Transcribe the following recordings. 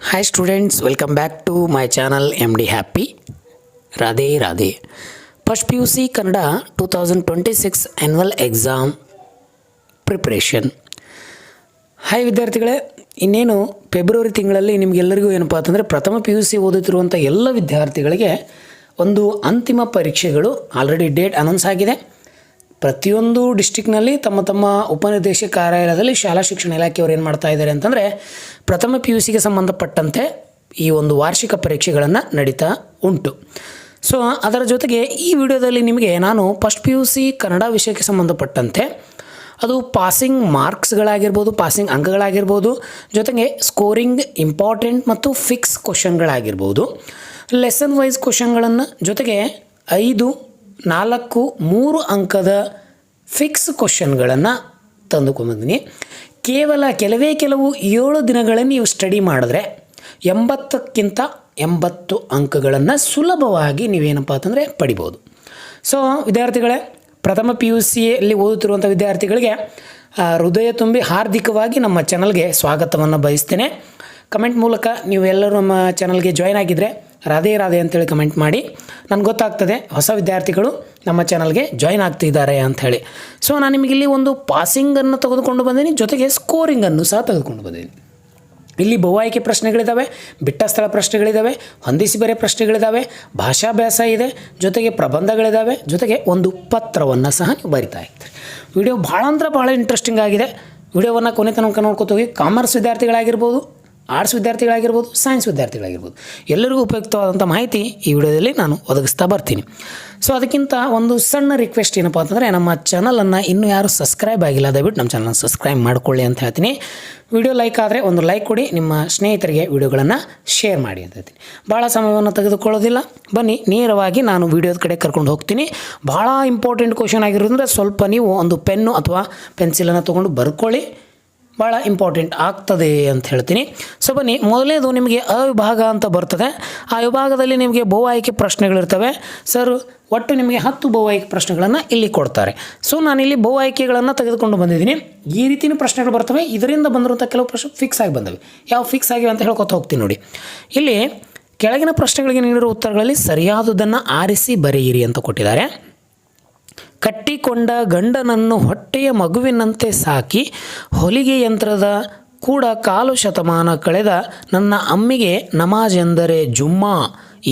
Hi students, welcome back to my channel MD Happy. Radhe Radhe. First PUC Kannada 2026 annual exam preparation. Hi ವಿದ್ಯಾರ್ಥಿಗಳೇ, ಇನ್ನೇನು February ತಿಂಗಳಲ್ಲಿ ನಿಮಗೆಲ್ಲರಿಗೂ ಏನಪ್ಪ ಅಂತಂದರೆ ಪ್ರಥಮ PUC ಓದುತ್ತಿರುವಂಥ ಎಲ್ಲ ವಿದ್ಯಾರ್ಥಿಗಳಿಗೆ ಒಂದು ಅಂತಿಮ ಪರೀಕ್ಷೆಗಳು ಆಲ್ರೆಡಿ ಡೇಟ್ ಅನೌನ್ಸ್ ಆಗಿದೆ. ಪ್ರತಿಯೊಂದು ಡಿಸ್ಟಿಕ್ನಲ್ಲಿ ತಮ್ಮ ತಮ್ಮ ಉಪನಿರ್ದೇಶಕ ಕಾರ್ಯಾಲಯದಲ್ಲಿ ಶಾಲಾ ಶಿಕ್ಷಣ ಇಲಾಖೆಯವರು ಏನು ಮಾಡ್ತಾ ಇದ್ದಾರೆ ಅಂತಂದರೆ ಪ್ರಥಮ PUCಗೆ ಸಂಬಂಧಪಟ್ಟಂತೆ ಈ ಒಂದು ವಾರ್ಷಿಕ ಪರೀಕ್ಷೆಗಳನ್ನು ನಡೀತಾ ಉಂಟು. ಸೊ ಅದರ ಜೊತೆಗೆ ಈ ವಿಡಿಯೋದಲ್ಲಿ ನಿಮಗೆ ನಾನು ಫಸ್ಟ್ PUC ಕನ್ನಡ ವಿಷಯಕ್ಕೆ ಸಂಬಂಧಪಟ್ಟಂತೆ ಅದು ಪಾಸಿಂಗ್ ಮಾರ್ಕ್ಸ್ಗಳಾಗಿರ್ಬೋದು, ಪಾಸಿಂಗ್ ಅಂಕಗಳಾಗಿರ್ಬೋದು, ಜೊತೆಗೆ ಸ್ಕೋರಿಂಗ್ ಇಂಪಾರ್ಟೆಂಟ್ ಮತ್ತು ಫಿಕ್ಸ್ ಕ್ವಶನ್ಗಳಾಗಿರ್ಬೋದು, ಲೆಸನ್ ವೈಸ್ ಕ್ವಶನ್ಗಳನ್ನು ಜೊತೆಗೆ 5, 4, 3 ಅಂಕದ ಫಿಕ್ಸ್ ಕ್ವಶನ್ಗಳನ್ನು ತಂದುಕೊಂಡ್ಬಂದಿನಿ. ಕೇವಲ ಕೆಲವು 7 ದಿನಗಳಲ್ಲಿ ನೀವು ಸ್ಟಡಿ ಮಾಡಿದ್ರೆ 80ಕ್ಕಿಂತ 80 ಅಂಕಗಳನ್ನು ಸುಲಭವಾಗಿ ನೀವೇನಪ್ಪ ಅಂತಂದರೆ ಪಡಿಬೋದು. ಸೊ ವಿದ್ಯಾರ್ಥಿಗಳೇ, ಪ್ರಥಮ PUCಯಲ್ಲಿ ಓದುತ್ತಿರುವಂಥ ವಿದ್ಯಾರ್ಥಿಗಳಿಗೆ ಹೃದಯ ತುಂಬಿ ಹಾರ್ದಿಕವಾಗಿ ನಮ್ಮ ಚಾನಲ್ಗೆ ಸ್ವಾಗತವನ್ನು ಬಯಸ್ತೇನೆ. ಕಮೆಂಟ್ ಮೂಲಕ ನೀವೆಲ್ಲರೂ ನಮ್ಮ ಚಾನಲ್ಗೆ ಜಾಯ್ನ್ ಆಗಿದ್ದರೆ ರಾಧೆ ರಾಧೆ ಅಂತೇಳಿ ಕಮೆಂಟ್ ಮಾಡಿ. ನನಗೆ ಗೊತ್ತಾಗ್ತದೆ ಹೊಸ ವಿದ್ಯಾರ್ಥಿಗಳು ನಮ್ಮ ಚಾನಲ್ಗೆ ಜಾಯ್ನ್ ಆಗ್ತಿದ್ದಾರೆ ಅಂಥೇಳಿ. ಸೊ ನಾನು ನಿಮಗಿಲ್ಲಿ ಒಂದು ಪಾಸಿಂಗನ್ನು ತೆಗೆದುಕೊಂಡು ಬಂದೀನಿ, ಜೊತೆಗೆ ಸ್ಕೋರಿಂಗನ್ನು ಸಹ ತೆಗೆದುಕೊಂಡು ಬಂದೀನಿ. ಇಲ್ಲಿ ಬಹು ಆಯ್ಕೆ ಪ್ರಶ್ನೆಗಳಿದ್ದಾವೆ, ಬಿಟ್ಟ ಸ್ಥಳ ಪ್ರಶ್ನೆಗಳಿದ್ದಾವೆ, ಹೊಂದಿಸಿ ಬರೆ ಪ್ರಶ್ನೆಗಳಿದ್ದಾವೆ, ಭಾಷಾಭ್ಯಾಸ ಇದೆ, ಜೊತೆಗೆ ಪ್ರಬಂಧಗಳಿದ್ದಾವೆ, ಜೊತೆಗೆ ಒಂದು ಪತ್ರವನ್ನು ಸಹ ನೀವು ಬರಿತಾ ಇರ್ತೀರಿ. ವಿಡಿಯೋ ಭಾಳ ಇಂಟ್ರೆಸ್ಟಿಂಗ್ ಆಗಿದೆ. ವಿಡಿಯೋವನ್ನು ಕೊನೆ ತನಕ ನೋಡ್ಕೊತ ಹೋಗಿ. ಕಾಮರ್ಸ್ ವಿದ್ಯಾರ್ಥಿಗಳಾಗಿರ್ಬೋದು, ಆರ್ಟ್ಸ್ ವಿದ್ಯಾರ್ಥಿಗಳಾಗಿರ್ಬೋದು, ಸೈನ್ಸ್ ವಿದ್ಯಾರ್ಥಿಗಳಾಗಿರ್ಬೋದು, ಎಲ್ಲರಿಗೂ ಉಪಯುಕ್ತವಾದಂಥ ಮಾಹಿತಿ ಈ ವಿಡಿಯೋದಲ್ಲಿ ನಾನು ಒದಗಿಸ್ತಾ ಬರ್ತೀನಿ. ಸೊ ಅದಕ್ಕಿಂತ ಒಂದು ಸಣ್ಣ ರಿಕ್ವೆಸ್ಟ್ ಏನಪ್ಪ ಅಂತಂದರೆ, ನಮ್ಮ ಚಾನಲನ್ನು ಇನ್ನೂ ಯಾರು ಸಬ್ಸ್ಕ್ರೈಬ್ ಆಗಿಲ್ಲ, ದಯವಿಟ್ಟು ನಮ್ಮ ಚಾನಲ್ ಸಬ್ಸ್ಕ್ರೈಬ್ ಮಾಡ್ಕೊಳ್ಳಿ ಅಂತ ಹೇಳ್ತೀನಿ. ವಿಡಿಯೋ ಲೈಕ್ ಆದರೆ ಒಂದು ಲೈಕ್ ಕೊಡಿ, ನಿಮ್ಮ ಸ್ನೇಹಿತರಿಗೆ ವಿಡಿಯೋಗಳನ್ನು ಶೇರ್ ಮಾಡಿ ಅಂತ ಹೇಳ್ತೀನಿ. ಭಾಳ ಸಮಯವನ್ನು ತೆಗೆದುಕೊಳ್ಳೋದಿಲ್ಲ, ಬನ್ನಿ ನೇರವಾಗಿ ನಾನು ವಿಡಿಯೋದ ಕಡೆ ಕರ್ಕೊಂಡು ಹೋಗ್ತೀನಿ. ಭಾಳ ಇಂಪಾರ್ಟೆಂಟ್ ಕ್ವಶನ್ ಆಗಿರೋದ್ರಿಂದ ಸ್ವಲ್ಪ ನೀವು ಒಂದು ಪೆನ್ನು ಅಥವಾ ಪೆನ್ಸಿಲನ್ನು ತೊಗೊಂಡು ಬರ್ಕೊಳ್ಳಿ, ಭಾಳ ಇಂಪಾರ್ಟೆಂಟ್ ಆಗ್ತದೆ ಅಂತ ಹೇಳ್ತೀನಿ. ಸೊ ಬನ್ನಿ, ಮೊದಲನೇದು ನಿಮಗೆ ಅವಿಭಾಗ ಅಂತ ಬರ್ತದೆ. ಆ ವಿಭಾಗದಲ್ಲಿ ನಿಮಗೆ ಬಹು ಆಯ್ಕೆ ಪ್ರಶ್ನೆಗಳಿರ್ತವೆ. ಸರ್ ಒಟ್ಟು ನಿಮಗೆ 10 ಬಹು ಆಯ್ಕೆ ಪ್ರಶ್ನೆಗಳನ್ನು ಇಲ್ಲಿ ಕೊಡ್ತಾರೆ. ಸೊ ನಾನಿಲ್ಲಿ ಬಹು ಆಯ್ಕೆಗಳನ್ನು ತೆಗೆದುಕೊಂಡು ಬಂದಿದ್ದೀನಿ. ಈ ರೀತಿಯ ಪ್ರಶ್ನೆಗಳು ಬರ್ತವೆ. ಇದರಿಂದ ಬಂದಿರುವಂಥ ಕೆಲವು ಪ್ರಶ್ನೆ ಫಿಕ್ಸ್ ಆಗಿ ಬಂದವೆ. ಯಾವ ಫಿಕ್ಸ್ ಆಗಿವೆ ಅಂತ ಹೇಳ್ಕೊತ ಹೋಗ್ತೀನಿ ನೋಡಿ. ಇಲ್ಲಿ ಕೆಳಗಿನ ಪ್ರಶ್ನೆಗಳಿಗೆ ನೀಡಿರುವ ಉತ್ತರಗಳಲ್ಲಿ ಸರಿಯಾದುದನ್ನು ಆರಿಸಿ ಬರೆಯಿರಿ ಅಂತ ಕೊಟ್ಟಿದ್ದಾರೆ. ಕಟ್ಟಿಕೊಂಡ ಗಂಡನನ್ನು ಹೊಟ್ಟೆಯ ಮಗುವಿನಂತೆ ಸಾಕಿ ಹೊಲಿಗೆ ಯಂತ್ರದ ಕೂಡ 1/4 ಶತಮಾನ ಕಳೆದ ನನ್ನ ಅಮ್ಮಿಗೆ ನಮಾಜ್ ಎಂದರೆ ಜುಮ್ಮಾ.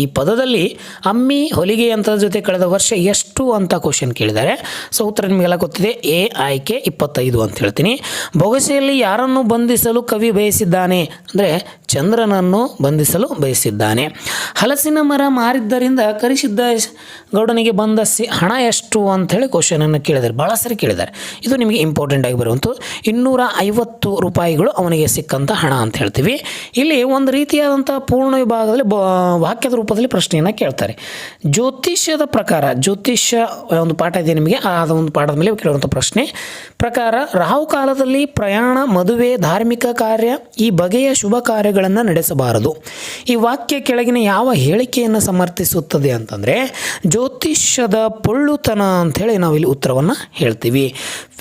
ಈ ಪದದಲ್ಲಿ ಅಮ್ಮಿ ಹೊಲಿಗೆ ಯಂತ್ರದ ಜೊತೆ ಕಳೆದ ವರ್ಷ ಎಷ್ಟು ಅಂತ ಕ್ವಶನ್ ಕೇಳಿದ್ದಾರೆ. ಸೊ ಉತ್ತರ ನಿಮಗೆಲ್ಲ ಗೊತ್ತಿದೆ. ಎ ಆಯ್ಕೆ 25 ಅಂತ ಹೇಳ್ತೀನಿ. ಬೊಗಸೆಯಲ್ಲಿ ಯಾರನ್ನು ಬಂಧಿಸಲು ಕವಿ ಬಯಸಿದ್ದಾನೆ ಅಂದರೆ ಚಂದ್ರನನ್ನು ಬಂಧಿಸಲು ಬಯಸಿದ್ದಾನೆ. ಹಲಸಿನ ಮರ ಮಾರಿದ್ದರಿಂದ ಕರಿಸಿದ್ದ ಗೌಡನಿಗೆ ಬಂದ ಹಣ ಎಷ್ಟು ಅಂಥೇಳಿ ಕ್ವಶನನ್ನು ಕೇಳಿದ್ದಾರೆ. ಭಾಳ ಸರಿ ಕೇಳಿದ್ದಾರೆ. ಇದು ನಿಮಗೆ ಇಂಪಾರ್ಟೆಂಟ್ ಆಗಿ ಬರುವಂಥದ್ದು. 250 ರೂಪಾಯಿಗಳು ಅವನಿಗೆ ಸಿಕ್ಕಂಥ ಹಣ ಅಂತ ಹೇಳ್ತೀವಿ. ಇಲ್ಲಿ ಒಂದು ರೀತಿಯಾದಂಥ ಪೂರ್ಣ ವಿಭಾಗದಲ್ಲಿ ವಾಕ್ಯದ ರೂಪದಲ್ಲಿ ಪ್ರಶ್ನೆಯನ್ನು ಕೇಳ್ತಾರೆ. ಜ್ಯೋತಿಷ್ಯದ ಪ್ರಕಾರ, ಜ್ಯೋತಿಷ್ಯ ಒಂದು ಪಾಠ ಇದೆ ನಿಮಗೆ, ಆ ಒಂದು ಪಾಠದ ಮೇಲೆ ಕೇಳುವಂಥ ಪ್ರಶ್ನೆ ಪ್ರಕಾರ ರಾಹುಕಾಲದಲ್ಲಿ ಪ್ರಯಾಣ, ಮದುವೆ, ಧಾರ್ಮಿಕ ಕಾರ್ಯ ಈ ಬಗೆಯ ಶುಭ ಕಾರ್ಯಗಳನ್ನು ನಡೆಸಬಾರದು. ಈ ವಾಕ್ಯ ಕೆಳಗಿನ ಯಾವ ಹೇಳಿಕೆಯನ್ನು ಸಮರ್ಥಿಸುತ್ತದೆ ಅಂತಂದರೆ ಜ್ಯೋತಿಷ್ಯದ ಪೊಳ್ಳುತನ ಅಂಥೇಳಿ ನಾವಿಲ್ಲಿ ಉತ್ತರವನ್ನು ಹೇಳ್ತೀವಿ.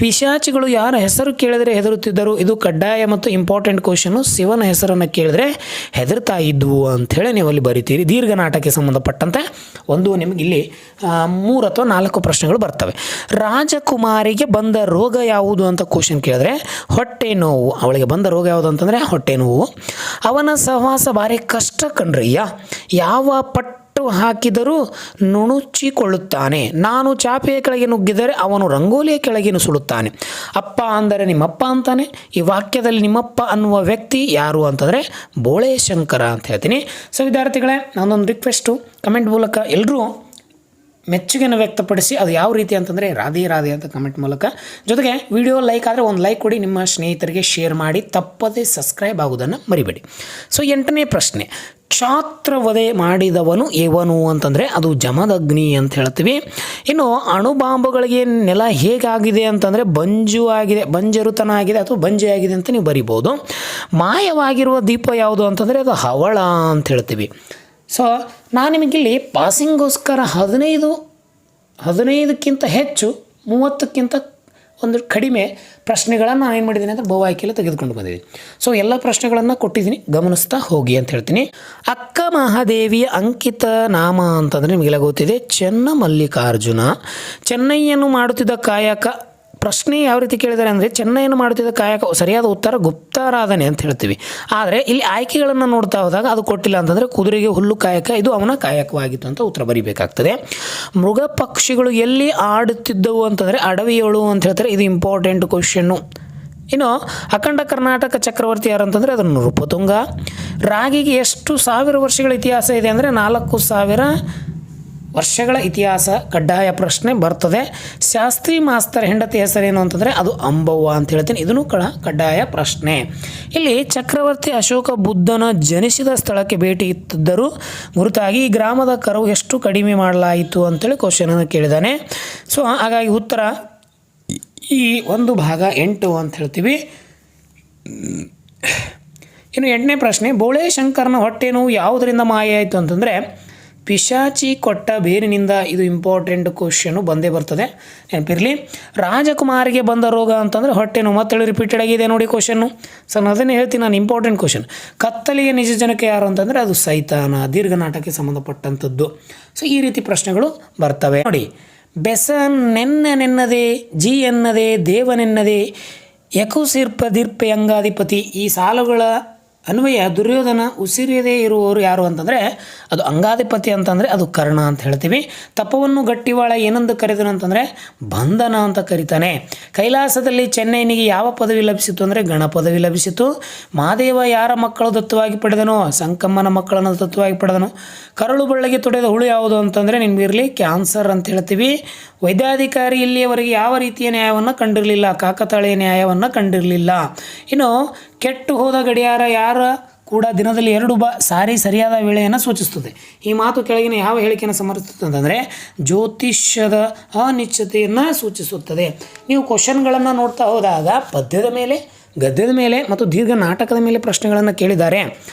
ಪಿಶಾಚಿಗಳು ಯಾರ ಹೆಸರು ಕೇಳಿದರೆ ಹೆದರುತ್ತಿದ್ದರು. ಇದು ಕಡ್ಡಾಯ ಮತ್ತು ಇಂಪಾರ್ಟೆಂಟ್ ಕ್ವಶನು. ಶಿವನ ಹೆಸರನ್ನು ಕೇಳಿದರೆ ಹೆದರ್ತಾ ಇದ್ವು ಅಂಥೇಳಿ ನೀವು ಅಲ್ಲಿ ಬರಿತೀರಿ. ದೀರ್ಘ ನಾಟಕಕ್ಕೆ ಸಂಬಂಧಪಟ್ಟಂತೆ ಒಂದು ನಿಮಗೆ ಇಲ್ಲಿ 3 ಅಥವಾ 4 ಪ್ರಶ್ನೆಗಳು ಬರ್ತವೆ. ರಾಜಕುಮಾರಿಗೆ ಬಂದ ರೋಗ ಯಾವುದು ಅಂತ ಕ್ವಶನ್ ಕೇಳಿದ್ರೆ ಹೊಟ್ಟೆ ನೋವು. ಅವಳಿಗೆ ಬಂದ ರೋಗ ಯಾವುದು ಅಂತಂದರೆ ಹೊಟ್ಟೆ ನೋವು. ಅವನ ಸಹವಾಸ ಭಾರಿ ಕಷ್ಟ ಕಣ್ರಯ್ಯ. ಯಾವ ಪಟ್ಟು ಹಾಕಿದರೂ ನುಣುಚಿಕೊಳ್ಳುತ್ತಾನೆ. ನಾನು ಚಾಪೆಯ ಕೆಳಗೆ ನುಗ್ಗಿದರೆ ಅವನು ರಂಗೋಲಿಯ ಕೆಳಗೆ ನುಸುಳುತ್ತಾನೆ. ಅಪ್ಪ ಅಂದರೆ ನಿಮ್ಮಪ್ಪ ಅಂತಾನೆ. ಈ ವಾಕ್ಯದಲ್ಲಿ ನಿಮ್ಮಪ್ಪ ಅನ್ನುವ ವ್ಯಕ್ತಿ ಯಾರು ಅಂತಂದರೆ ಬೋಳೆ ಶಂಕರ ಅಂತ ಹೇಳ್ತೀನಿ. ಸೊ ವಿದ್ಯಾರ್ಥಿಗಳೇ, ನಾನೊಂದು ರಿಕ್ವೆಸ್ಟು, ಕಮೆಂಟ್ ಮೂಲಕ ಎಲ್ಲರೂ ಮೆಚ್ಚುಗೆಯನ್ನು ವ್ಯಕ್ತಪಡಿಸಿ. ಅದು ಯಾವ ರೀತಿ ಅಂತಂದರೆ ರಾಧೆ ರಾಧೆ ಅಂತ ಕಮೆಂಟ್ ಮೂಲಕ. ಜೊತೆಗೆ ವಿಡಿಯೋ ಲೈಕ್ ಆದರೆ ಒಂದು ಲೈಕ್ ಕೊಡಿ, ನಿಮ್ಮ ಸ್ನೇಹಿತರಿಗೆ ಶೇರ್ ಮಾಡಿ, ತಪ್ಪದೇ ಸಬ್ಸ್ಕ್ರೈಬ್ ಆಗೋದನ್ನು ಮರಿಬೇಡಿ. ಸೊ 8ನೇ ಪ್ರಶ್ನೆ, ಕ್ಷಾತ್ರವಧೆ ಮಾಡಿದವನು ಇವನು ಅಂತಂದರೆ ಅದು ಜಮದಗ್ನಿ ಅಂತ ಹೇಳ್ತೀವಿ. ಇನ್ನು ಅಣುಬಾಂಬುಗಳಿಗೆ ನೆಲ ಹೇಗಾಗಿದೆ ಅಂತಂದರೆ ಬಂಜು ಆಗಿದೆ, ಬಂಜರುತನ ಆಗಿದೆ ಅಥವಾ ಬಂಜೆ ಆಗಿದೆ ಅಂತ ನೀವು ಬರಿಬೋದು. ಮಾಯವಾಗಿರುವ ದೀಪ ಯಾವುದು ಅಂತಂದರೆ ಅದು ಹವಳ ಅಂತ ಹೇಳ್ತೀವಿ. ಸೊ ನಾನು ನಿಮಗಿಲ್ಲಿ ಪಾಸಿಂಗೋಸ್ಕರ 15ಕ್ಕಿಂತ ಹೆಚ್ಚು 30ಕ್ಕಿಂತ ಒಂದು ಕಡಿಮೆ ಪ್ರಶ್ನೆಗಳನ್ನು ನಾನು ಏನು ಮಾಡಿದ್ದೀನಿ ಅಂದರೆ ಬಹು ಆಯ್ಕೆಯಲ್ಲಿ ತೆಗೆದುಕೊಂಡು ಬಂದಿದ್ದೀನಿ. ಸೊ ಎಲ್ಲ ಪ್ರಶ್ನೆಗಳನ್ನು ಕೊಟ್ಟಿದ್ದೀನಿ, ಗಮನಿಸ್ತಾ ಹೋಗಿ ಅಂತ ಹೇಳ್ತೀನಿ. ಅಕ್ಕ ಮಹಾದೇವಿಯ ಅಂಕಿತ ನಾಮ ಅಂತಂದರೆ ನಿಮಗೆಲ್ಲ ಗೊತ್ತಿದೆ, ಚೆನ್ನಮಲ್ಲಿಕಾರ್ಜುನ. ಚೆನ್ನೈಯನ್ನು ಮಾಡುತ್ತಿದ್ದ ಕಾಯಕ. ಪ್ರಶ್ನೆ ಯಾವ ರೀತಿ ಕೇಳಿದ್ದಾರೆ ಅಂದರೆ ಚೆನ್ನೈಯನ್ನು ಮಾಡುತ್ತಿದ್ದ ಕಾಯಕ, ಸರಿಯಾದ ಉತ್ತರ ಗುಪ್ತಾರಾಧನೆ ಅಂತ ಹೇಳ್ತೀವಿ. ಆದರೆ ಇಲ್ಲಿ ಆಯ್ಕೆಗಳನ್ನು ನೋಡ್ತಾ ಹೋದಾಗ ಅದು ಕೊಟ್ಟಿಲ್ಲ ಅಂತಂದರೆ ಕುದುರೆಗೆ ಹುಲ್ಲು ಕಾಯಕ, ಇದು ಅವನ ಕಾಯಕವಾಗಿತ್ತು ಅಂತ ಉತ್ತರ ಬರೀಬೇಕಾಗ್ತದೆ. ಮೃಗ ಪಕ್ಷಿಗಳು ಎಲ್ಲಿ ಆಡುತ್ತಿದ್ದವು ಅಂತಂದರೆ ಅಡವಿಯಳು ಅಂತ ಹೇಳ್ತಾರೆ, ಇದು ಇಂಪಾರ್ಟೆಂಟ್ ಕ್ವಶನ್ನು. ಇನ್ನು ಅಖಂಡ ಕರ್ನಾಟಕ ಚಕ್ರವರ್ತಿ ಯಾರು ಅಂತಂದರೆ ಅದು ನೃಪತುಂಗ. ರಾಗಿಗೆ ಎಷ್ಟು ಸಾವಿರ ವರ್ಷಗಳ ಇತಿಹಾಸ ಇದೆ ಅಂದರೆ 4000 ವರ್ಷಗಳ ಇತಿಹಾಸ, ಕಡ್ಡಾಯ ಪ್ರಶ್ನೆ ಬರ್ತದೆ. ಶಾಸ್ತ್ರಿ ಮಾಸ್ತರ್ ಹೆಂಡತಿ ಹೆಸರೇನು ಅಂತಂದರೆ ಅದು ಅಂಬವ್ವ ಅಂತ ಹೇಳ್ತೀನಿ, ಇದನ್ನು ಕಡ್ಡಾಯ ಪ್ರಶ್ನೆ. ಇಲ್ಲಿ ಚಕ್ರವರ್ತಿ ಅಶೋಕ ಬುದ್ಧನ ಜನಿಸಿದ ಸ್ಥಳಕ್ಕೆ ಭೇಟಿ ಇತ್ತಿದ್ದರು ಗುರುತಾಗಿ ಈ ಗ್ರಾಮದ ಕರು ಎಷ್ಟು ಕಡಿಮೆ ಮಾಡಲಾಯಿತು ಅಂತೇಳಿ ಕ್ವಶನನ್ನು ಕೇಳಿದ್ದಾನೆ. ಸೊ ಹಾಗಾಗಿ ಉತ್ತರ ಈ ಒಂದು ಭಾಗ 8 ಅಂತ ಹೇಳ್ತೀವಿ. ಇನ್ನು 8ನೇ ಪ್ರಶ್ನೆ, ಬೋಳೆ ಶಂಕರನ ಹೊಟ್ಟೆ ನೋವು ಯಾವುದರಿಂದ ಮಾಯ ಆಯಿತು ಅಂತಂದರೆ ಪಿಶಾಚಿ ಕೊಟ್ಟ ಬೇರಿನಿಂದ. ಇದು ಇಂಪಾರ್ಟೆಂಟ್ ಕ್ವಶನ್ನು ಬಂದೇ ಬರ್ತದೆ, ನೆನಪಿರಲಿ. ರಾಜಕುಮಾರಿಗೆ ಬಂದ ರೋಗ ಅಂತಂದರೆ ಹೊಟ್ಟೆ ನೋವು. ಮತ್ತೆ ರಿಪೀಟೆಡ್ ಆಗಿದೆ ನೋಡಿ ಕ್ವಶನ್ನು. ಸೊ ಅದನ್ನೇ ಹೇಳ್ತೀನಿ ನಾನು, ಇಂಪಾರ್ಟೆಂಟ್ ಕ್ವಶನ್. ಕತ್ತಲಿಗೆ ನಿಜ ಜನಕ್ಕೆ ಯಾರು ಅಂತಂದರೆ ಅದು ಸೈತಾನ, ದೀರ್ಘನಾಟಕ್ಕೆ ಸಂಬಂಧಪಟ್ಟಂಥದ್ದು. ಸೊ ಈ ರೀತಿ ಪ್ರಶ್ನೆಗಳು ಬರ್ತವೆ ನೋಡಿ. ಬೆಸ ನೆನ್ನದೆ, ಜಿ ಎನ್ನದೆ, ದೇವನೆನ್ನದೆ, ಯಕುಸಿರ್ಪ ದೀರ್ಪೆ ಅಂಗಾಧಿಪತಿ. ಈ ಸಾಲುಗಳ ಅನ್ವಯ ದುರ್ಯೋಧನ ಉಸಿರಿಯದೇ ಇರುವವರು ಯಾರು ಅಂತಂದರೆ ಅದು ಅಂಗಾಧಿಪತಿ ಅಂತಂದರೆ ಅದು ಕರ್ಣ ಅಂತ ಹೇಳ್ತೀವಿ. ತಪವನ್ನು ಗಟ್ಟಿವಾಳ ಏನಂದು ಕರೆದನು ಅಂತಂದರೆ ಬಂಧನ ಅಂತ ಕರೀತಾನೆ. ಕೈಲಾಸದಲ್ಲಿ ಚೆನ್ನೈನಿಗೆ ಯಾವ ಪದವಿ ಲಭಿಸಿತು ಅಂದರೆ ಗಣ ಪದವಿ ಲಭಿಸಿತು. ಮಹಾದೇವ ಯಾರ ಮಕ್ಕಳು ದತ್ತವಾಗಿ ಪಡೆದನು? ಸಂಕಮ್ಮನ ಮಕ್ಕಳನ್ನು ದತ್ತವಾಗಿ ಪಡೆದನು. ಕರಳು ಬಳ್ಳಿಗೆ ತೊಡೆದ ಹುಳು ಯಾವುದು ಅಂತಂದರೆ ನಿಮಗಿರಲಿ ಕ್ಯಾನ್ಸರ್ ಅಂತ ಹೇಳ್ತೀವಿ. ವೈದ್ಯಾಧಿಕಾರಿ ಇಲ್ಲಿಯವರೆಗೆ ಯಾವ ರೀತಿಯ ನ್ಯಾಯವನ್ನು ಕಂಡಿರಲಿಲ್ಲ, ಕಾಕತಾಳೀಯ ನ್ಯಾಯವನ್ನು ಕಂಡಿರಲಿಲ್ಲ. ಇನ್ನು ಕೆಟ್ಟು ಹೋದ ಗಡಿಯಾರ ಯಾರ ಕೂಡ ದಿನದಲ್ಲಿ 2 ಸಾರಿ ಸರಿಯಾದ ವೇಳೆಯನ್ನು ಸೂಚಿಸುತ್ತದೆ. ಈ ಮಾತು ಕೆಳಗಿನ ಯಾವ ಹೇಳಿಕೆಯನ್ನು ಸಮರ್ಥಿಸುತ್ತದೆ ಅಂತಂದರೆ ಜ್ಯೋತಿಷ್ಯದ ಅನಿಶ್ಚಿತೆಯನ್ನು ಸೂಚಿಸುತ್ತದೆ. ನೀವು ಕ್ವಶನ್ಗಳನ್ನು ನೋಡ್ತಾ ಹೋದಾಗ ಪದ್ಯದ ಮೇಲೆ, ಗದ್ಯದ ಮೇಲೆ ಮತ್ತು ದೀರ್ಘ ನಾಟಕದ ಮೇಲೆ ಪ್ರಶ್ನೆಗಳನ್ನು ಕೇಳಿದ್ದಾರೆ.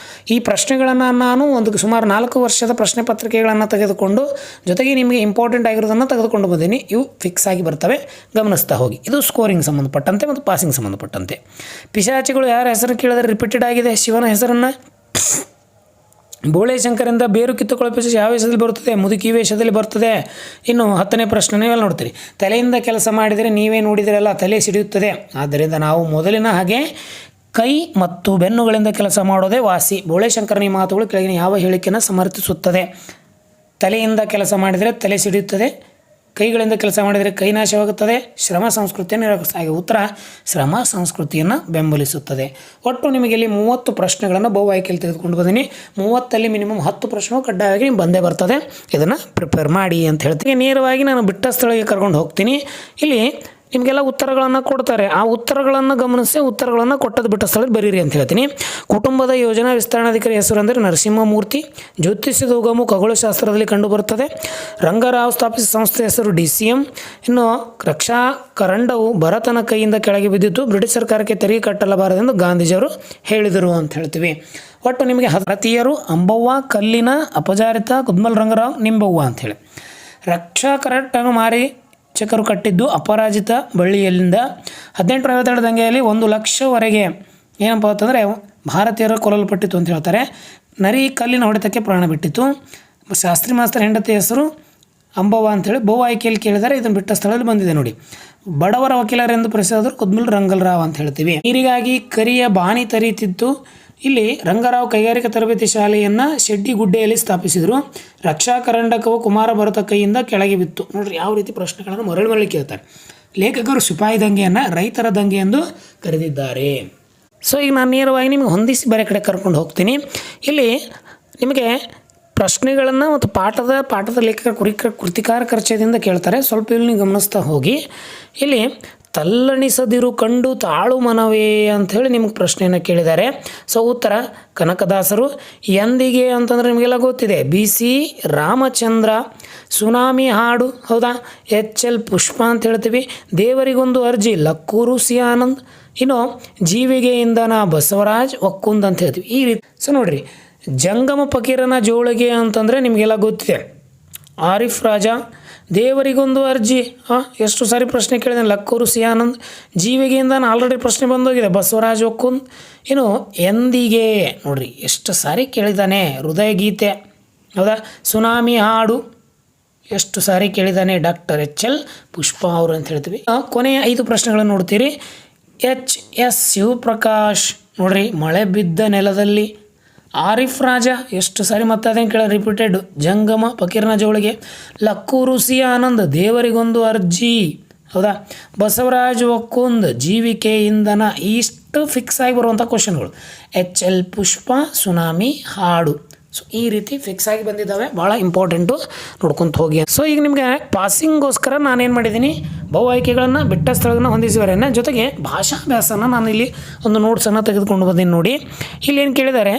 ಈ ಪ್ರಶ್ನೆಗಳನ್ನು ನಾನು ಸುಮಾರು 4 ವರ್ಷದ ಪ್ರಶ್ನೆ ಪತ್ರಿಕೆಗಳನ್ನು ತೆಗೆದುಕೊಂಡು ಜೊತೆಗೆ ನಿಮಗೆ ಇಂಪಾರ್ಟೆಂಟ್ ಆಗಿರೋದನ್ನು ತೆಗೆದುಕೊಂಡು ಬಂದೀನಿ. ಇವು ಫಿಕ್ಸ್ ಆಗಿ ಬರ್ತವೆ, ಗಮನಿಸ್ತಾ ಹೋಗಿ. ಇದು ಸ್ಕೋರಿಂಗ್ ಸಂಬಂಧಪಟ್ಟಂತೆ ಮತ್ತು ಪಾಸಿಂಗ್ ಸಂಬಂಧಪಟ್ಟಂತೆ. ಪಿಶಾಚಿಗಳು ಯಾರ ಹೆಸರು ಕೇಳಿದರೆ ರಿಪೀಟೆಡ್ ಆಗಿದೆ, ಶಿವನ ಹೆಸರನ್ನು. ಬೋಳೆ ಶಂಕರಿಂದ ಬೇರು ಕಿತ್ತುಕೊಳ್ಳೋ ಪಿಶಾಚಿ ಯಾವ ವೇಷದಲ್ಲಿ ಬರುತ್ತದೆ? ಮುದುಕಿ ವೇಷದಲ್ಲಿ ಬರ್ತದೆ. ಇನ್ನು 10ನೇ ಪ್ರಶ್ನೆ ನೀವೆಲ್ಲ ನೋಡ್ತೀರಿ, ತಲೆಯಿಂದ ಕೆಲಸ ಮಾಡಿದರೆ ನೀವೇ ನೋಡಿದಿರಲ್ಲ ತಲೆ ಸಿಡಿಯುತ್ತದೆ. ಆದ್ದರಿಂದ ನಾವು ಮೊದಲಿನ ಹಾಗೆ ಕೈ ಮತ್ತು ಬೆನ್ನುಗಳಿಂದ ಕೆಲಸ ಮಾಡೋದೇ ವಾಸಿ. ಬೋಳೆ ಶಂಕರನ ಈ ಮಾತುಗಳು ಕೆಳಗಿನ ಯಾವ ಹೇಳಿಕೆಯನ್ನು ಸಮರ್ಥಿಸುತ್ತದೆ? ತಲೆಯಿಂದ ಕೆಲಸ ಮಾಡಿದರೆ ತಲೆ ಸಿಡಿಯುತ್ತದೆ, ಕೈಗಳಿಂದ ಕೆಲಸ ಮಾಡಿದರೆ ಕೈ ನಾಶವಾಗುತ್ತದೆ, ಶ್ರಮ ಸಂಸ್ಕೃತಿಯನ್ನು ನಿರಾಕರಿಸಲಾಗಿದೆ. ಉತ್ತರ ಶ್ರಮ ಸಂಸ್ಕೃತಿಯನ್ನು ಬೆಂಬಲಿಸುತ್ತದೆ. ಒಟ್ಟು ನಿಮಗೆ ಇಲ್ಲಿ 30 ಪ್ರಶ್ನೆಗಳನ್ನು ಬಹು ಆಯ್ಕೆಯಲ್ಲಿ ತೆಗೆದುಕೊಂಡು ಬಂದೀನಿ. 30ರಲ್ಲಿ ಮಿನಿಮಮ್ 10 ಪ್ರಶ್ನೆಗಳು ಕಡ್ಡಾಯವಾಗಿ ನಿಮ್ಗೆ ಬಂದೇ ಬರ್ತದೆ. ಇದನ್ನು ಪ್ರಿಪೇರ್ ಮಾಡಿ ಅಂತ ಹೇಳ್ತೀನಿ. ನೇರವಾಗಿ ನಾನು ಬಿಟ್ಟ ಸ್ಥಳಕ್ಕೆ ಕರ್ಕೊಂಡು ಹೋಗ್ತೀನಿ. ಇಲ್ಲಿ ನಿಮಗೆಲ್ಲ ಉತ್ತರಗಳನ್ನು ಕೊಡ್ತಾರೆ, ಆ ಉತ್ತರಗಳನ್ನು ಗಮನಿಸಿ ಉತ್ತರಗಳನ್ನು ಕೊಟ್ಟದ್ದು ಬಿಟ್ಟ ಸ್ಥಳದಲ್ಲಿ ಬರೀರಿ ಅಂತ ಹೇಳ್ತೀನಿ. ಕುಟುಂಬದ ಯೋಜನಾ ವಿಸ್ತರಣಾಧಿಕಾರಿ ಹೆಸರು ಅಂದರೆ ನರಸಿಂಹಮೂರ್ತಿ. ಜ್ಯೋತಿಷ್ಯದ ಉಗಮು ಖಗೋಳಶಾಸ್ತ್ರದಲ್ಲಿ ಕಂಡುಬರುತ್ತದೆ. ರಂಗರಾವ್ ಸ್ಥಾಪಿಸಿದ ಸಂಸ್ಥೆ ಹೆಸರು DCM. ಇನ್ನು ರಕ್ಷಾ ಕರಂಡವು ಭರತನ ಕೈಯಿಂದ ಕೆಳಗೆ ಬಿದ್ದಿತ್ತು, ಬ್ರಿಟಿಷ್ ಸರ್ಕಾರಕ್ಕೆ ತೆರಿಗೆ ಕಟ್ಟಲಬಾರದೆಂದು ಗಾಂಧೀಜಿಯವರು ಹೇಳಿದರು ಅಂತ ಹೇಳ್ತೀವಿ. ಒಟ್ಟು ನಿಮಗೆ ಭಾರತೀಯರು ಅಂಬವ್ವ, ಕಲ್ಲಿನ ಅಪಚಾರಿತ, ಕುದ್ಮಲ್ ರಂಗರಾವ್, ನಿಂಬವ್ವ ಅಂಥೇಳಿ. ರಕ್ಷಾ ಕರಟನ್ನು ಮಾರಿ ಚಕರು ಕಟ್ಟಿದ್ದು ಅಪರಾಜಿತ ಬಳ್ಳಿಯಲ್ಲಿಂದ. 1852 ದಂಗೆಯಲ್ಲಿ 1 ಲಕ್ಷವರೆಗೆ ಏನಪ್ಪ ಅಂತಂದರೆ ಭಾರತೀಯರು ಕೊಲ್ಲಲ್ಪಟ್ಟಿತ್ತು ಅಂತ ಹೇಳ್ತಾರೆ. ನರಿ ಕಲ್ಲಿನ ಹೊಡೆತಕ್ಕೆ ಪ್ರಾಣ ಬಿಟ್ಟಿತ್ತು. ಶಾಸ್ತ್ರಿ ಮಾಸ್ತರ್ ಹೆಂಡತಿ ಹೆಸರು ಅಂಬವ್ವ ಅಂಥೇಳಿ ಬಹು ಆಯ್ಕೆಯಲ್ಲಿ ಕೇಳಿದರೆ ಇದನ್ನು ಬಿಟ್ಟ ಸ್ಥಳದಲ್ಲಿ ಬಂದಿದೆ ನೋಡಿ. ಬಡವರ ವಕೀಲರೆಂದು ಪ್ರಸಿದ್ಧರು ಕುದ್ಮಲ್ ರಂಗರಾವ್ ಅಂತ ಹೇಳ್ತೀವಿ. ನೀರಿಗಾಗಿ ಕರಿಯ ಬಾಣಿ ತರೀತಿತ್ತು. ಇಲ್ಲಿ ರಂಗರಾವ್ ಕೈಗಾರಿಕಾ ತರಬೇತಿ ಶಾಲೆಯನ್ನು ಶೆಡ್ಡಿಗುಡ್ಡೆಯಲ್ಲಿ ಸ್ಥಾಪಿಸಿದರು. ರಕ್ಷಾ ಕರಂಡಕವು ಕುಮಾರ ಭರತ ಕೈಯಿಂದ ಕೆಳಗೆ ಬಿತ್ತು. ನೋಡ್ರಿ ಯಾವ ರೀತಿ ಪ್ರಶ್ನೆಗಳನ್ನು ಮರಳಿ ಕೇಳ್ತಾರೆ. ಲೇಖಕರು ಸಿಪಾಯಿ ದಂಗೆಯನ್ನು ರೈತರ ದಂಗೆ ಎಂದು ಕರೆದಿದ್ದಾರೆ. ಸೊ ಈಗ ನಾನು ನೇರವಾಗಿ ನಿಮಗೆ ಹೊಂದಿಸಿ ಬೇರೆ ಕಡೆ ಕರ್ಕೊಂಡು ಹೋಗ್ತೀನಿ. ಇಲ್ಲಿ ನಿಮಗೆ ಪ್ರಶ್ನೆಗಳನ್ನು ಮತ್ತು ಪಾಠದ ಲೇಖಕ ಕೃತಿಕಾರ ಪರಿಚಯದಿಂದ ಕೇಳ್ತಾರೆ. ಸ್ವಲ್ಪ ಇಲ್ಲಿ ಗಮನಿಸ್ತಾ ಹೋಗಿ. ಇಲ್ಲಿ ತಲ್ಲಣಿಸದಿರು ಕಂಡು ತಾಳು ಮನವೇ ಅಂಥೇಳಿ ನಿಮಗೆ ಪ್ರಶ್ನೆಯನ್ನು ಕೇಳಿದ್ದಾರೆ. ಸೊ ಉತ್ತರ ಕನಕದಾಸರು. ಎಂದಿಗೆ ಅಂತಂದರೆ ನಿಮಗೆಲ್ಲ ಗೊತ್ತಿದೆ, BC ರಾಮಚಂದ್ರ. ಸುನಾಮಿ ಹಾಡು ಹೌದಾ, HL ಪುಷ್ಪ ಅಂತ ಹೇಳ್ತೀವಿ. ದೇವರಿಗೊಂದು ಅರ್ಜಿ ಲಕ್ಕೂರು ಸಿ ಆನಂದ್. ಇನ್ನು ಜೀವಿಗೆ ಇಂಧನ ಬಸವರಾಜ್ ಒಕ್ಕುಂದ್ ಅಂತ ಹೇಳ್ತೀವಿ. ಈ ರೀತಿ. ಸೊ ನೋಡಿರಿ, ಜಂಗಮ ಫಕೀರನ ಜೋಳಿಗೆ ಅಂತಂದರೆ ನಿಮಗೆಲ್ಲ ಗೊತ್ತಿದೆ, ಆರಿಫ್ ರಾಜ, ದೇವರಿಗೊಂದು ಅರ್ಜಿ. ಎಷ್ಟು ಸಾರಿ ಪ್ರಶ್ನೆ ಕೇಳಿದ್ದಾನೆ. ಲಕ್ಕೂರು ಸಿ ಆನಂದ್, ಜೀವಿಗೆಯಿಂದ ಆಲ್ರೆಡಿ ಪ್ರಶ್ನೆ ಬಂದೋಗಿದೆ. ಬಸವರಾಜ್ ಒಕ್ಕುಂದ್. ಇನ್ನು ಎಂದಿಗೆ ನೋಡ್ರಿ ಎಷ್ಟು ಸಾರಿ ಕೇಳಿದ್ದಾನೆ. ಹೃದಯ ಗೀತೆ, ಹೌದಾ. ಸುನಾಮಿ ಹಾಡು ಎಷ್ಟು ಸಾರಿ ಕೇಳಿದ್ದಾನೆ. ಡಾಕ್ಟರ್ HL ಪುಷ್ಪ ಅವರು ಅಂತ ಹೇಳ್ತೀವಿ. ಕೊನೆಯ 5 ಪ್ರಶ್ನೆಗಳನ್ನು ನೋಡ್ತೀರಿ. HS ಶಿವಪ್ರಕಾಶ್ ನೋಡ್ರಿ, ಮಳೆ ಬಿದ್ದ ನೆಲದಲ್ಲಿ. ಆರಿಫ್ ರಾಜ ಎಷ್ಟು ಸಾರಿ ಮತ್ತೆ ಅದೇನು ಕೇಳ ರಿಪೀಟೆಡ್. ಜಂಗಮ ಫಕೀರನ ಜೋಳಿಗೆ. ಲಕ್ಕೂರು ಸಿ ಆನಂದ್, ದೇವರಿಗೊಂದು ಅರ್ಜಿ, ಹೌದಾ. ಬಸವರಾಜ್ ಒಕ್ಕುಂದ್, ಜೀವಿಕೆ ಇಂಧನ. ಇಷ್ಟು ಫಿಕ್ಸ್ ಆಗಿ ಬರುವಂಥ ಕ್ವಶನ್ಗಳು. HL ಪುಷ್ಪ, ಸುನಾಮಿ ಹಾಡು. ಸೊ ಈ ರೀತಿ ಫಿಕ್ಸ್ ಆಗಿ ಬಂದಿದ್ದಾವೆ, ಭಾಳ ಇಂಪಾರ್ಟೆಂಟು, ನೋಡ್ಕೊತ ಹೋಗಿ. ಸೊ ಈಗ ನಿಮಗೆ ಪಾಸಿಂಗೋಸ್ಕರ ನಾನೇನು ಮಾಡಿದ್ದೀನಿ, ಬಹು ಆಯ್ಕೆಗಳನ್ನು ಬಿಟ್ಟ ಸ್ಥಳಗಳನ್ನು ಹೊಂದಿಸಿವರೇನೆ, ಜೊತೆಗೆ ಭಾಷಾಭ್ಯಾಸನ ನಾನು ಇಲ್ಲಿ ಒಂದು ನೋಟ್ಸನ್ನು ತೆಗೆದುಕೊಂಡು ಬಂದೀನಿ ನೋಡಿ. ಇಲ್ಲಿ ಏನು ಕೇಳಿದ್ದಾರೆ,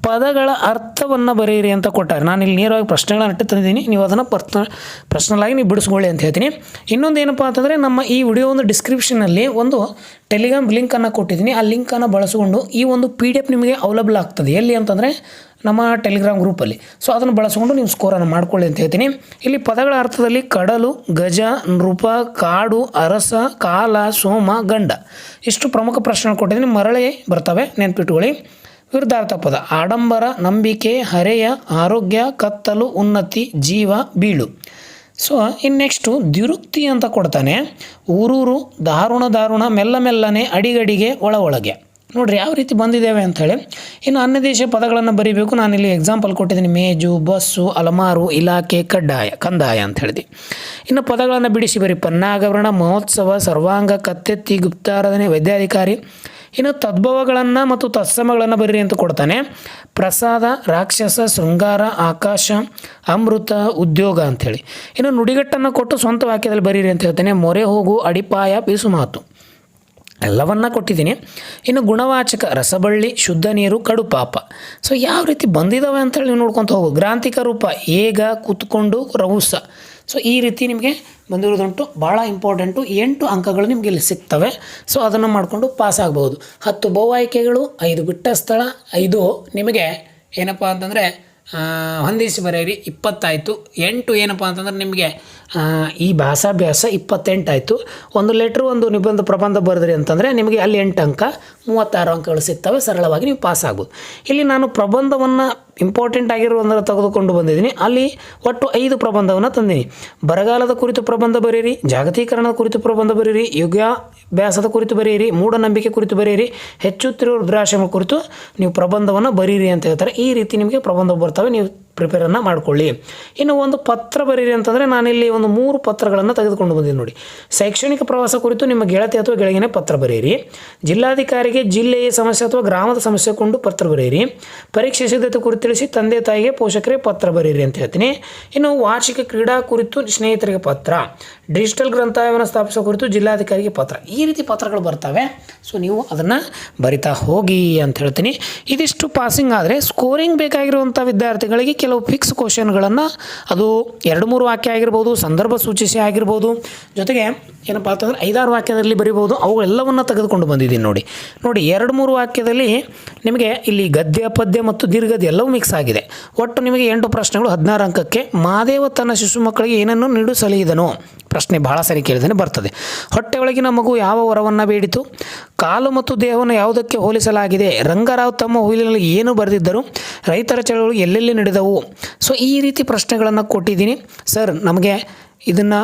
ಪದಗಳ ಅರ್ಥವನ್ನು ಬರೆಯಿರಿ ಅಂತ ಕೊಟ್ಟಾರೆ. ನಾನು ಇಲ್ಲಿ ನೇರವಾಗಿ ಪ್ರಶ್ನೆಗಳನ್ನ ಇಟ್ಟು ತಂದಿದ್ದೀನಿ, ನೀವು ಅದನ್ನು ಪರ್ಸ್ನಲಾಗಿ ನೀವು ಬಿಡಿಸ್ಕೊಳ್ಳಿ ಅಂತ ಹೇಳ್ತೀನಿ. ಇನ್ನೊಂದು ಏನಪ್ಪ ಅಂತಂದರೆ, ನಮ್ಮ ಈ ವಿಡಿಯೋ ಒಂದು ಡಿಸ್ಕ್ರಿಪ್ಷನಲ್ಲಿ ಒಂದು ಟೆಲಿಗ್ರಾಮ್ ಲಿಂಕನ್ನು ಕೊಟ್ಟಿದ್ದೀನಿ. ಆ ಲಿಂಕನ್ನು ಬಳಸಿಕೊಂಡು ಈ ಒಂದು PDF ನಿಮಗೆ ಅವೈಲಬಲ್ ಆಗ್ತದೆ. ಎಲ್ಲಿ ಅಂತಂದರೆ ನಮ್ಮ ಟೆಲಿಗ್ರಾಮ್ ಗ್ರೂಪಲ್ಲಿ. ಸೊ ಅದನ್ನು ಬಳಸಿಕೊಂಡು ನೀವು ಸ್ಕೋರನ್ನು ಮಾಡ್ಕೊಳ್ಳಿ ಅಂತ ಹೇಳ್ತೀನಿ. ಇಲ್ಲಿ ಪದಗಳ ಅರ್ಥದಲ್ಲಿ ಕಡಲು, ಗಜ, ನೃಪ, ಕಾಡು, ಅರಸ, ಕಾಲ, ಸೋಮ, ಗಂಡ, ಇಷ್ಟು ಪ್ರಮುಖ ಪ್ರಶ್ನೆ ಕೊಟ್ಟಿದ್ದೀನಿ. ಮರಳೆ ಬರ್ತವೆ, ನೆನ್ಪಿಟ್ಕೊಳ್ಳಿ. ವಿರುದ್ಧಾರ್ಥ ಪದ ಆಡಂಬರ, ನಂಬಿಕೆ, ಹರೆಯ, ಆರೋಗ್ಯ, ಕತ್ತಲು, ಉನ್ನತಿ, ಜೀವ, ಬೀಳು. ಸೊ ಇನ್ನು ನೆಕ್ಸ್ಟು ದ್ವಿರುಕ್ತಿ ಅಂತ ಕೊಡ್ತಾನೆ. ಊರೂರು, ದಾರುಣ ದಾರುಣ, ಮೆಲ್ಲ ಮೆಲ್ಲನೆ, ಅಡಿಗಡಿಗೆ, ಒಳ ಒಳಗೆ. ನೋಡಿರಿ ಯಾವ ರೀತಿ ಬಂದಿದ್ದೇವೆ ಅಂಥೇಳಿ. ಇನ್ನು ಅನ್ಯದೇಶ ಪದಗಳನ್ನು ಬರೀಬೇಕು. ನಾನಿಲ್ಲಿ ಎಕ್ಸಾಂಪಲ್ ಕೊಟ್ಟಿದ್ದೀನಿ. ಮೇಜು, ಬಸ್ಸು, ಅಲಮಾರು, ಇಲಾಖೆ, ಕಂದಾಯ ಅಂತ ಹೇಳಿದೆ. ಇನ್ನು ಪದಗಳನ್ನು ಬಿಡಿಸಿ ಬರೀ. ಪನ್ನಾಗವರಣ, ಮಹೋತ್ಸವ, ಸರ್ವಾಂಗ, ಕತ್ತೆತ್ತಿ, ಗುಪ್ತಾರಾಧನೆ, ವೈದ್ಯಾಧಿಕಾರಿ. ಇನ್ನು ತದ್ಭವಗಳನ್ನು ಮತ್ತು ತತ್ಸಮಗಳನ್ನು ಬರೀರಿ ಅಂತ ಕೊಡ್ತಾನೆ. ಪ್ರಸಾದ, ರಾಕ್ಷಸ, ಶೃಂಗಾರ, ಆಕಾಶ, ಅಮೃತ, ಉದ್ಯೋಗ ಅಂಥೇಳಿ. ಇನ್ನು ನುಡಿಗಟ್ಟನ್ನು ಕೊಟ್ಟು ಸ್ವಂತ ವಾಕ್ಯದಲ್ಲಿ ಬರೀರಿ ಅಂತ ಹೇಳ್ತಾನೆ. ಮೊರೆ ಹೋಗು, ಅಡಿಪಾಯ, ಪೀಸು ಮಾತು, ಎಲ್ಲವನ್ನ ಕೊಟ್ಟಿದ್ದೀನಿ. ಇನ್ನು ಗುಣವಾಚಕ ರಸಬಳ್ಳಿ, ಶುದ್ಧ ನೀರು, ಕಡು ಪಾಪ. ಸೊ ಯಾವ ರೀತಿ ಬಂದಿದ್ದಾವೆ ಅಂತೇಳಿ ನೀವು ನೋಡ್ಕೊತ ಹೋಗು. ಗ್ರಾಂಥಿಕ ರೂಪ ಏಗ, ಕೂತ್ಕೊಂಡು, ರಹುಸ. ಸೊ ಈ ರೀತಿ ನಿಮಗೆ ಬಂದಿರೋದುಂಟು. ಭಾಳ ಇಂಪಾರ್ಟೆಂಟು. 8 ಅಂಕಗಳು ನಿಮಗೆ ಇಲ್ಲಿ ಸಿಗ್ತವೆ. ಸೊ ಅದನ್ನು ಮಾಡಿಕೊಂಡು ಪಾಸ್ ಆಗ್ಬೋದು. 10 ಬಹು ಆಯ್ಕೆಗಳು, 5 ಬಿಟ್ಟ ಸ್ಥಳ, 5 ನಿಮಗೆ ಏನಪ್ಪ ಅಂತಂದರೆ ಹೊಂದಿಸಿ ಬರೆಯಿರಿ, 20 ಆಯಿತು. 8 ಏನಪ್ಪ ಅಂತಂದ್ರೆ ನಿಮಗೆ ಈ ಭಾಷಾಭ್ಯಾಸ 28 ಆಯಿತು. ಒಂದು ಲೆಟ್ರು, ಒಂದು ನಿಬಂಧ ಪ್ರಬಂಧ ಬರೆದ್ರಿ ಅಂತಂದರೆ ನಿಮಗೆ ಅಲ್ಲಿ 8 ಅಂಕ, 36 ಅಂಕಗಳು ಸಿಗ್ತವೆ. ಸರಳವಾಗಿ ನೀವು ಪಾಸ್ ಆಗ್ಬೋದು. ಇಲ್ಲಿ ನಾನು ಪ್ರಬಂಧವನ್ನು ಇಂಪಾರ್ಟೆಂಟ್ ಆಗಿರುವುದನ್ನು ತೆಗೆದುಕೊಂಡು ಬಂದಿದ್ದೀನಿ. ಅಲ್ಲಿ ಒಟ್ಟು 5 ಪ್ರಬಂಧವನ್ನು ತಂದೀನಿ. ಬರಗಾಲದ ಕುರಿತು ಪ್ರಬಂಧ ಬರೆಯಿರಿ, ಜಾಗತೀಕರಣದ ಕುರಿತು ಪ್ರಬಂಧ ಬರೆಯಿರಿ, ಯೋಗಾಭ್ಯಾಸದ ಕುರಿತು ಬರೆಯಿರಿ, ಮೂಢನಂಬಿಕೆ ಕುರಿತು ಬರೆಯಿರಿ, ಹೆಚ್ಚುತ್ತಿರುವ ವೃದ್ಧಾಶ್ರಮ ಕುರಿತು ನೀವು ಪ್ರಬಂಧವನ್ನು ಬರೀರಿ ಅಂತ ಹೇಳ್ತಾರೆ. ಈ ರೀತಿ ನಿಮಗೆ ಪ್ರಬಂಧ ಬರ್ತವೆ, ನೀವು ಪ್ರಿಪೇರನ್ನು ಮಾಡಿಕೊಳ್ಳಿ. ಇನ್ನು ಒಂದು ಪತ್ರ ಬರೀರಿ ಅಂತಂದರೆ ನಾನಿಲ್ಲಿ ಒಂದು 3 ಪತ್ರಗಳನ್ನು ತೆಗೆದುಕೊಂಡು ಬಂದಿದ್ದೀನಿ ನೋಡಿ. ಶೈಕ್ಷಣಿಕ ಪ್ರವಾಸ ಕುರಿತು ನಿಮ್ಮ ಗೆಳತಿ ಅಥವಾ ಗೆಳೆಯನೇ ಪತ್ರ ಬರೆಯಿರಿ. ಜಿಲ್ಲಾಧಿಕಾರಿಗೆ ಜಿಲ್ಲೆಯ ಸಮಸ್ಯೆ ಅಥವಾ ಗ್ರಾಮದ ಸಮಸ್ಯೆ ಕೊಂಡು ಪತ್ರ ಬರೆಯಿರಿ. ಪರೀಕ್ಷೆ ಸಿದ್ಧತೆ ಕುರಿತು ತಿಳಿಸಿ ತಂದೆ ತಾಯಿಗೆ ಪೋಷಕರಿಗೆ ಪತ್ರ ಬರೆಯಿರಿ ಅಂತ ಹೇಳ್ತೀನಿ. ಇನ್ನು ವಾರ್ಷಿಕ ಕ್ರೀಡಾ ಕುರಿತು ಸ್ನೇಹಿತರಿಗೆ ಪತ್ರ, ಡಿಜಿಟಲ್ ಗ್ರಂಥಾಲಯವನ್ನು ಸ್ಥಾಪಿಸೋ ಕುರಿತು ಜಿಲ್ಲಾಧಿಕಾರಿಗೆ ಪತ್ರ. ಈ ರೀತಿ ಪತ್ರಗಳು ಬರ್ತವೆ. ಸೊ ನೀವು ಅದನ್ನು ಬರಿತಾ ಹೋಗಿ ಅಂತ ಹೇಳ್ತೀನಿ. ಇದಿಷ್ಟು ಪಾಸಿಂಗ್ ಆದರೆ ಸ್ಕೋರಿಂಗ್ ಬೇಕಾಗಿರುವಂಥ ವಿದ್ಯಾರ್ಥಿಗಳಿಗೆ ಕೆಲವು ಫಿಕ್ಸ್ ಕ್ವಶನ್ಗಳನ್ನು, ಅದು 2-3 ವಾಕ್ಯ ಆಗಿರ್ಬೋದು, ಸಂದರ್ಭ ಸೂಚಿಸಿ ಆಗಿರ್ಬೋದು, ಜೊತೆಗೆ ಏನಪ್ಪ ಅಂತಂದರೆ 5-6 ವಾಕ್ಯದಲ್ಲಿ ಬರಿಬೋದು. ಅವುಗಳೆಲ್ಲವನ್ನು ತೆಗೆದುಕೊಂಡು ಬಂದಿದ್ದೀನಿ ನೋಡಿ. 2-3 ವಾಕ್ಯದಲ್ಲಿ ನಿಮಗೆ ಇಲ್ಲಿ ಗದ್ಯ, ಪದ್ಯ ಮತ್ತು ದೀರ್ಘದ್ಯ ಎಲ್ಲವೂ ಮಿಕ್ಸ್ ಆಗಿದೆ. ಒಟ್ಟು ನಿಮಗೆ 8 ಪ್ರಶ್ನೆಗಳು 16 ಅಂಕಕ್ಕೆ. ಮಹಾದೇವ ತನ್ನ ಶಿಶು ಮಕ್ಕಳಿಗೆ ಏನನ್ನು ನೀಡು ಸಲಹಿದನು ಪ್ರಶ್ನೆ ಭಾಳ ಸರಿ ಕೇಳಿದರೆ ಬರ್ತದೆ. ಹೊಟ್ಟೆ ಒಳಗಿನ ಮಗು ಯಾವ ವರವನ್ನು ಬೇಡಿತು? ಕಾಲು ಮತ್ತು ದೇಹವನ್ನು ಯಾವುದಕ್ಕೆ ಹೋಲಿಸಲಾಗಿದೆ? ರಂಗರಾವ್ ತಮ್ಮ ಹುಯಿಲಿನಲ್ಲಿ ಏನು ಬರೆದಿದ್ದರು? ರೈತರ ಚಳವಳಿ ಎಲ್ಲೆಲ್ಲಿ ನಡೆದವು? ಸೊ ಈ ರೀತಿ ಪ್ರಶ್ನೆಗಳನ್ನು ಕೊಟ್ಟಿದ್ದೀನಿ. ಸರ್ ನಮಗೆ ಇದನ್ನು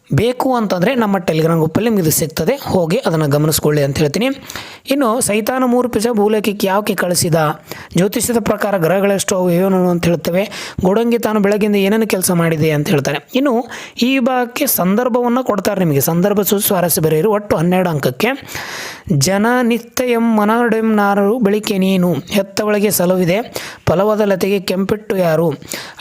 ಬೇಕು ಅಂತಂದರೆ ನಮ್ಮ ಟೆಲಿಗ್ರಾಮ್ ಗ್ರೂಪಲ್ಲಿ ನಿಮಗೆ ಇದು ಸಿಗ್ತದೆ, ಹೋಗಿ ಅದನ್ನು ಗಮನಿಸ್ಕೊಳ್ಳಿ ಅಂತ ಹೇಳ್ತೀನಿ. ಇನ್ನು ಸೈತಾನ 3 ಪಿಸ ಭೂಲೋಕಕ್ಕೆ ಯಾಕೆ ಕಳಿಸಿದ? ಜ್ಯೋತಿಷ್ಯದ ಪ್ರಕಾರ ಗ್ರಹಗಳೆಷ್ಟು ಅವು ಏನು ಅಂತ ಹೇಳ್ತೇವೆ. ಗೋಡಂಗಿ ತಾನು ಬೆಳಗ್ಗಿಂದ ಏನೇನು ಕೆಲಸ ಮಾಡಿದೆ ಅಂತ ಹೇಳ್ತಾರೆ. ಇನ್ನು ಈ ಭಾಗಕ್ಕೆ ಸಂದರ್ಭವನ್ನು ಕೊಡ್ತಾರೆ ನಿಮಗೆ. ಸಂದರ್ಭ ಸ್ವಾರಸ್ಯ ಬರೆಯಿರಿ. ಒಟ್ಟು 12 ಅಂಕಕ್ಕೆ. ಜನ ನಿತ್ಯಂ ಮನಡೆಂ ನಾರು ಬೆಳಿಕೆ ನೀನು, ಹೆತ್ತ ಒಳಗೆ ಸಲವಿದೆ, ಫಲವಾದ ಲತೆಗೆ ಕೆಂಪಿಟ್ಟು ಯಾರು,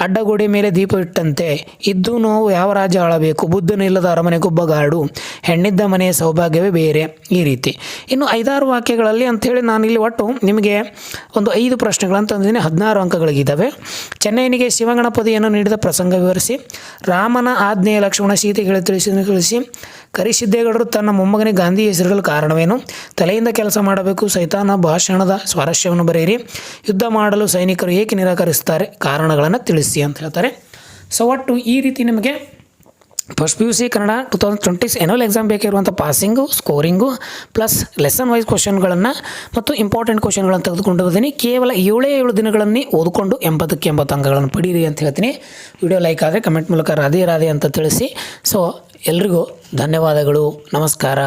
ಅಡ್ಡಗೋಡೆ ಮೇಲೆ ದೀಪ ಇಟ್ಟಂತೆ, ಇದ್ದು ನೋವು ಯಾವ ರಾಜ್ಯ ಆಳಬೇಕು, ಬುದ್ಧನಿಲ್ಲದ ಅರಮನೆ ಗುಬ್ಬಗಾಡು, ಹೆಣ್ಣಿದ್ದ ಮನೆಯ ಸೌಭಾಗ್ಯವೇ ಬೇರೆ. ಈ ರೀತಿ ಇನ್ನು 5-6 ವಾಕ್ಯಗಳಲ್ಲಿ ಅಂಥೇಳಿ ನಾನಿಲ್ಲಿ ಒಟ್ಟು ನಿಮಗೆ ಒಂದು 5 ಪ್ರಶ್ನೆಗಳನ್ನು ತಂದಿದ್ದೀನಿ. 16 ಅಂಕಗಳಿದ್ದಾವೆ. ಚೆನ್ನೈನಿಗೆ ಶಿವಗಣಪತಿಯನ್ನು ನೀಡಿದ ಪ್ರಸಂಗ ವಿವರಿಸಿ. ರಾಮನ ಆಜ್ಞೆಯ ಲಕ್ಷ್ಮಣ ಸೀತೆಗೆ ತಿಳಿಸಿ. ಕರಿಸಿದ್ದೇಗೌಡರು ತನ್ನ ಮೊಮ್ಮಗನಿಗೆ ಗಾಂಧಿ ಹೆಸರುಗಳ ಕಾರಣವೇನು? ತಲೆಯಿಂದ ಕೆಲಸ ಮಾಡಬೇಕು. ಸೈತಾನ ಭಾಷಣದ ಸ್ವಾರಸ್ಯವನ್ನು ಬರೆಯಿರಿ. ಯುದ್ಧ ಮಾಡಲು ಸೈನಿಕರು ಏಕೆ ನಿರಾಕರಿಸುತ್ತಾರೆ? ಕಾರಣಗಳನ್ನು ತಿಳಿಸಿ ಅಂತ ಹೇಳ್ತಾರೆ. ಸೊ ಒಟ್ಟು ಈ ರೀತಿ ನಿಮಗೆ first P U C Kannada 2026 annual exam ಬೇಕಿರುವಂಥ passing, scoring plus lesson wise ಕ್ವಶನ್ಗಳನ್ನು ಮತ್ತು ಇಂಪಾರ್ಟೆಂಟ್ ಕ್ವಶನ್ಗಳನ್ನು ತೆಗೆದುಕೊಂಡು ಹೋಗ್ತೀನಿ. ಕೇವಲ 7 ದಿನಗಳಲ್ಲಿ ಓದಿಕೊಂಡು 80ಕ್ಕೆ 80 ಅಂಕಗಳನ್ನು ಪಡೀರಿ ಅಂತ ಹೇಳ್ತೀನಿ. ವಿಡಿಯೋ ಲೈಕ್ ಆದರೆ ಕಮೆಂಟ್ ಮೂಲಕ ರಾಧೆ ರಾಧೆ ಅಂತ ತಿಳಿಸಿ. ಸೊ ಎಲ್ರಿಗೂ ಧನ್ಯವಾದಗಳು, ನಮಸ್ಕಾರ.